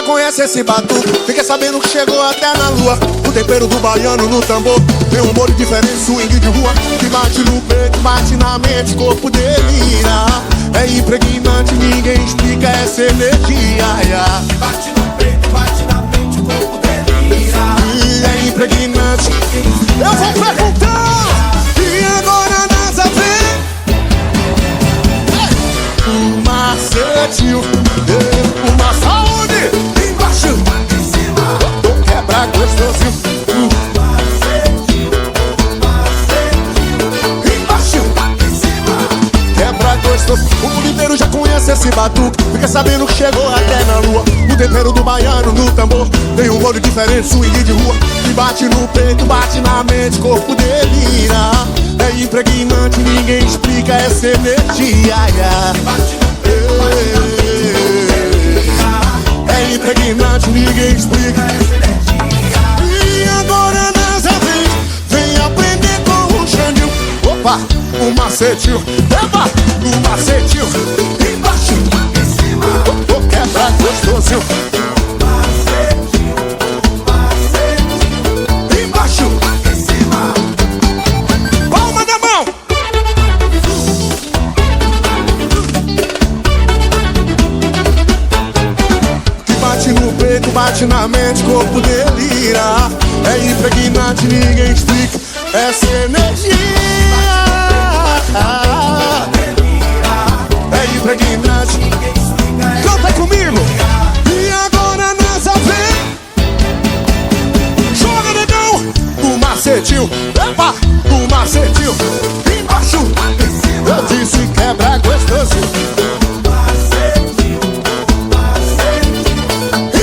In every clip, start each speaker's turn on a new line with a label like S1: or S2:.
S1: conhece esse batuque. Fiquei sabendo que chegou até na lua. O tempero do baiano no tambor. Tem um molho diferente, swing de rua. Que bate no peito, bate na mente, corpo delira. É impregnante, ninguém explica essa energia.
S2: Que bate no peito, bate na mente, corpo delira.
S1: É impregnante. Eu vou perguntar. E agora nasa vem o macetinho, o massa onde? Embaixo,
S2: em cima,
S1: vou quebrar gostosinho. Embaixo,
S2: em cima,
S1: quebra gostoso. O mundo inteiro já conhece esse batuque. Fica sabendo que chegou até na lua. O tempero do baiano no tambor. Tem um molho diferente, swing de rua. Que bate no peito, bate na mente, corpo delira. É impregnante, ninguém explica essa energia.
S2: que bate no peito, bate na mente, corpo delira.
S1: É impregnante, ninguém explica essa energia. E agora nessa vem aprender com o Xanddy. Opa, o macetinho. Epa, o macetinho. Embaixo,
S2: Em cima,
S1: vou quebrar gostosinho. Embaixo,
S2: em cima,
S1: palma da mão. Que bate no peito, bate na mente, corpo delira. É impregnante, ninguém explica essa energia. É impregnante. Canta comigo. E agora nessa vem. Joga, negão. O macetinho. Epa, o macetinho. Embaixo,
S2: em cima,
S1: eu disse quebra gostoso.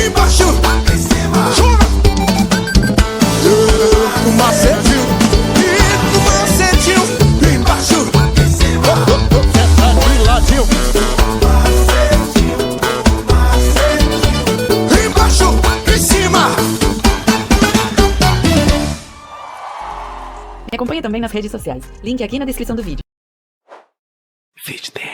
S1: Embaixo,
S2: em cima,
S1: joga. O macetinho. E o macetinho. Embaixo,
S2: em cima,
S1: quebra de ladinho. Embaixo, em cima.
S3: Me acompanhe também nas redes sociais. Link aqui na descrição do vídeo.
S2: FitDance.